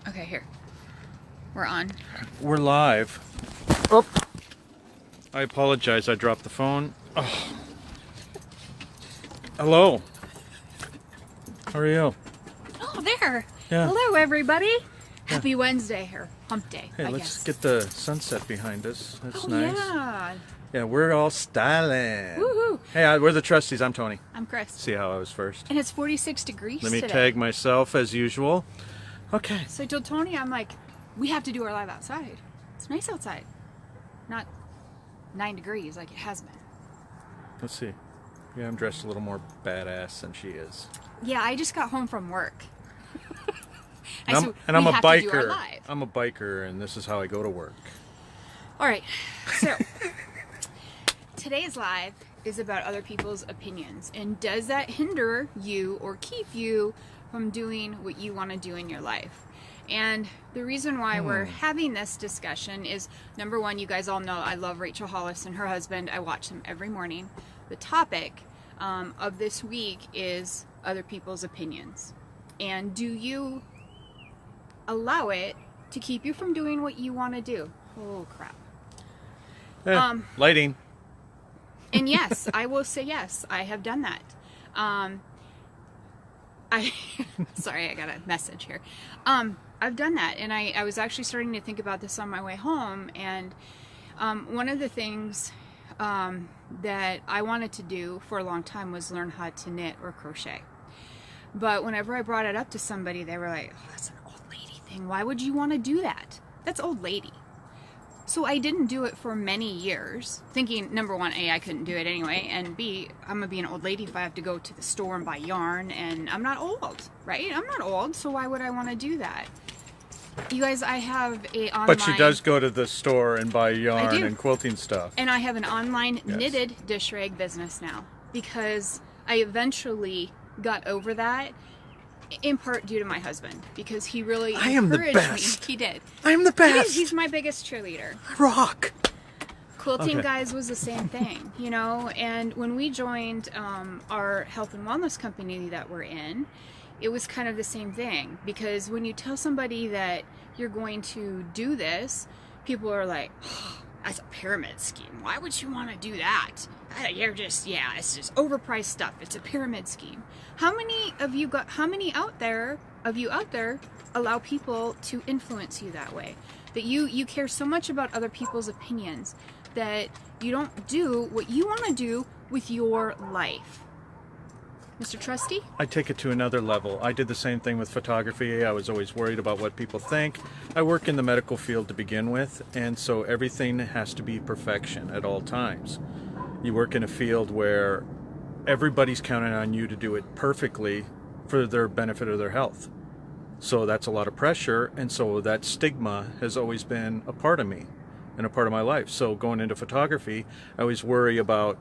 Okay, here. We're on. We're live. Oh, I apologize. I dropped the phone. Oh. Hello. How are you? Oh, there. Yeah. Hello, everybody. Happy Wednesday here. Hump day, Hey, I let's guess. get the sunset behind us. That's Oh, nice. yeah. Yeah, we're all styling. Woohoo. Hey, we're the Trusties. I'm Tony. I'm Chris. See how I was first. And it's 46 degrees Let me today. tag myself as usual. Okay. So I told Tony, I'm like, we have to do our live outside. It's nice outside. Not 9 degrees like it has been. Let's see. Yeah, I'm dressed a little more badass than she is. Yeah, I just got home from work. And I'm a Do our biker. live. I'm a biker, and this is how I go to work. All right, so today's live is about other people's opinions, and does that hinder you or keep you from doing what you want to do in your life? And the reason why we're having this discussion is, number one, you guys all know I love Rachel Hollis and her husband. I watch them every morning. The topic of this week is other people's opinions, and do you allow it to keep you from doing what you want to do? Oh crap. Lighting. And yes, I will say yes, I have done that. Sorry, I got a message here. I've done that, and I was actually starting to think about this on my way home, and one of the things that I wanted to do for a long time was learn how to knit or crochet. But whenever I brought it up to somebody, they were like, oh, that's an old lady thing. Why would you want to do that? That's old lady. So I didn't do it for many years, thinking, number one, A, I couldn't do it anyway, and B, I'm going to be an old lady if I have to go to the store and buy yarn, and I'm not old, right? I'm not old, so why would I want to do that? You guys, I have a online... But she does go to the store and buy yarn do. and quilting stuff. And I have an online Yes. knitted dish rag business now, because I eventually got over that, in part due to my husband, because he really I am the encouraged best. me. He did. I am the best. He's my biggest cheerleader. Rock. Quilting Okay. guys was the same thing, you know, and when we joined our health and wellness company that we're in, it was kind of the same thing, because when you tell somebody that you're going to do this, people are like, oh, that's a pyramid scheme. Why would you want to do that? You're just, yeah, it's just overpriced stuff. It's a pyramid scheme. How many of you out there allow people to influence you that way? That you care so much about other people's opinions that you don't do what you want to do with your life. Mr. Trusty? I take it to another level. I did the same thing with photography. I was always worried about what people think. I work in the medical field to begin with, and so everything has to be perfection at all times. You work in a field where everybody's counting on you to do it perfectly for their benefit of their health. So that's a lot of pressure, and so that stigma has always been a part of me and a part of my life. So going into photography, I always worry about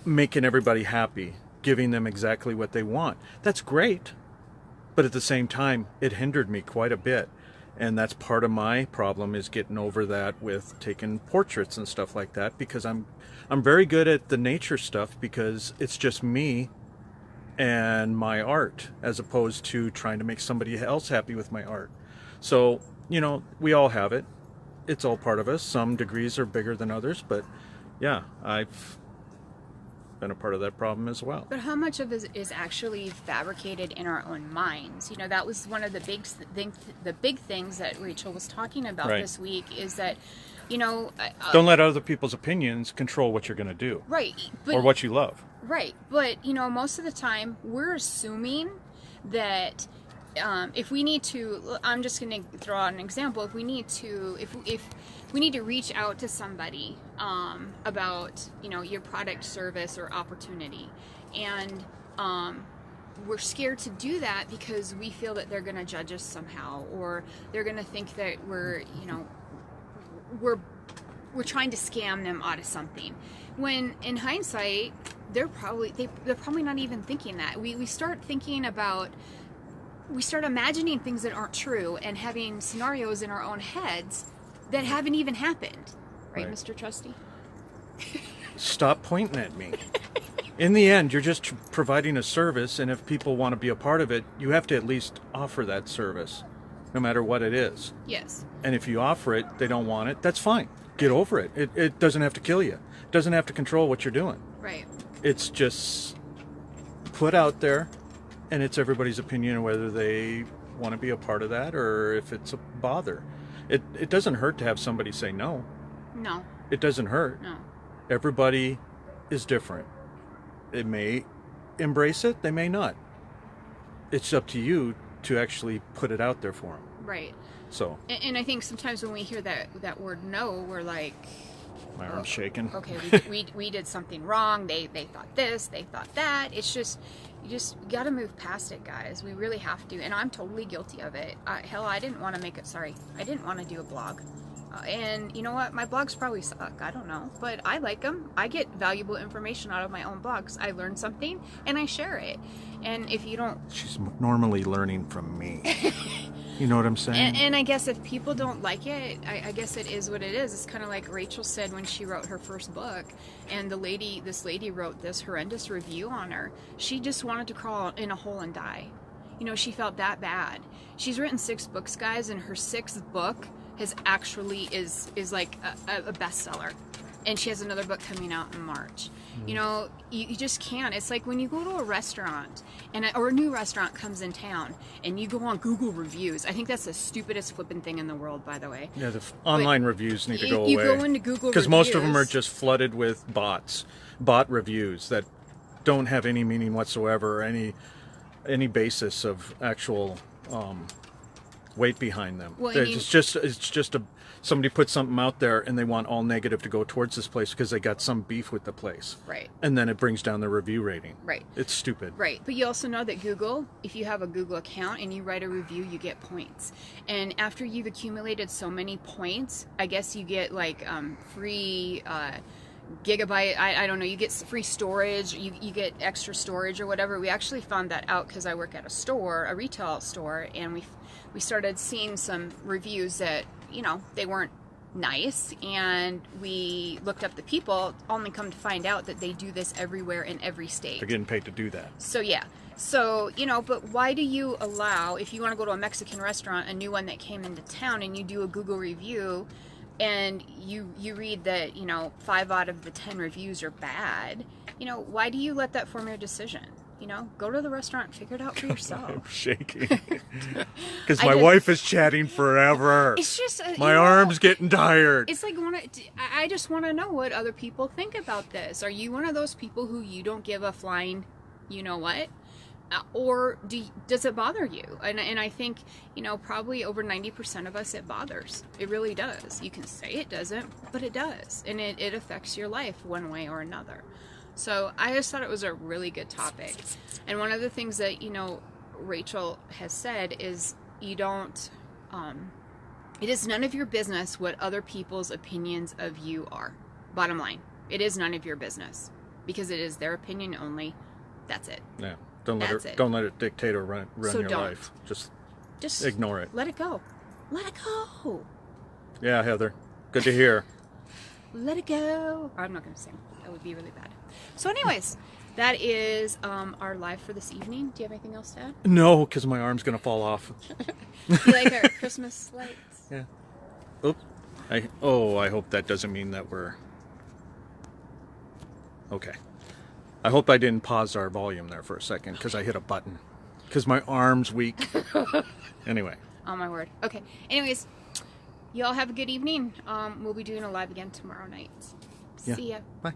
making everybody happy, giving them exactly what they want. That's great, but at the same time, it hindered me quite a bit. And that's part of my problem, is getting over that with taking portraits and stuff like that, because I'm very good at the nature stuff, because it's just me and my art, as opposed to trying to make somebody else happy with my art. So, you know, we all have it. It's all part of us. Some degrees are bigger than others, but yeah, I've been a part of that problem as well. But how much of it is actually fabricated in our own minds? You know, that was one of the big things that Rachel was talking about Right. this week, is that, you know... Don't let other people's opinions control what you're going to do. Right. But, Or what you love. Right. But, you know, most of the time, we're assuming that if we need to... I'm just going to throw out an example. If we need to reach out to somebody about, you know, your product, service, or opportunity, and we're scared to do that because we feel that they're going to judge us somehow, or they're going to think that we're, you know, we're trying to scam them out of something. When in hindsight, they're probably not even thinking that. We start imagining things that aren't true and having scenarios in our own heads that haven't even happened. Right. Mr. Trusty? Stop pointing at me. In the end, you're just providing a service, and if people want to be a part of it, you have to at least offer that service. no matter what it is. Yes. And if you offer it, they don't want it, that's fine. Get over it. It doesn't have to kill you. It doesn't have to control what you're doing. Right. It's just put out there, and it's everybody's opinion of whether they want to be a part of that or if it's a bother. It doesn't hurt to have somebody say no. No. It doesn't hurt. No. Everybody is different. They may embrace it, they may not. It's up to you to actually put it out there for them. Right. So. And I think sometimes when we hear that word no, we're like, My arm's shaking. Okay, we did something wrong. They thought this, they thought that. It's just, you just got to move past it, guys. We really have to. And I'm totally guilty of it. Hell, I didn't want to make it. Sorry, I didn't want to do a blog. And you know what? My blogs probably suck. I don't know. But I like them. I get valuable information out of my own blogs. I learn something and I share it. And if you don't... She's normally learning from me. You know what I'm saying? And I guess if people don't like it, I guess it is what it is. It's kind of like Rachel said when she wrote her first book, and this lady wrote this horrendous review on her. She just wanted to crawl in a hole and die. You know, she felt that bad. She's written 6 books, guys, and her 6th book is like a bestseller. And she has another book coming out in March. You know, you just can't. It's like when you go to a restaurant or a new restaurant comes in town and you go on Google reviews. I think that's the stupidest flipping thing in the world, by the way. Yeah, the online reviews need to go away. You go into Google because most of them are just flooded with bot reviews that don't have any meaning whatsoever, or any basis of actual weight behind them. Well, it's just somebody put something out there and they want all negative to go towards this place because they got some beef with the place. Right. And then it brings down the review rating. Right. It's stupid. Right. But you also know that Google, if you have a Google account and you write a review, you get points. And after you've accumulated so many points, I guess you get like free gigabyte, I don't know, you get free storage, you get extra storage or whatever. We actually found that out because I work at a retail store, and we started seeing some reviews that, you know, they weren't nice, and we looked up the people, only come to find out that they do this everywhere in every state. They're getting paid to do that. So yeah. So, you know, but why do you allow, if you want to go to a Mexican restaurant, a new one that came into town, and you do a Google review, and you read that, you know, 5 out of the 10 reviews are bad, you know, why do you let that form your decision? You know, go to the restaurant and figure it out for yourself. I'm shaking. Because my wife is chatting forever. It's just... my arm's getting tired. It's like, I just want to know what other people think about this. Are you one of those people who you don't give a flying, you know what? Or does it bother you? And I think, you know, probably over 90% of us, it bothers. It really does. You can say it doesn't, but it does. And it affects your life one way or another. So I just thought it was a really good topic. And one of the things that, you know, Rachel has said is you don't, it is none of your business what other people's opinions of you are. Bottom line, it is none of your business because it is their opinion only. That's it. Yeah. Don't let it dictate or run your life. Just ignore it. Let it go. Let it go. Yeah, Heather. Good to hear. Let it go. I'm not going to sing. That would be really bad. So anyways, that is our live for this evening. Do you have anything else to add? No, because my arm's going to fall off. You like our Christmas lights? Yeah. Oops. I hope that doesn't mean that we're... Okay. I hope I didn't pause our volume there for a second because I hit a button. Because my arm's weak. Anyway. Oh my word. Okay. Anyways, y'all have a good evening. We'll be doing a live again tomorrow night. Yeah. See ya. Bye.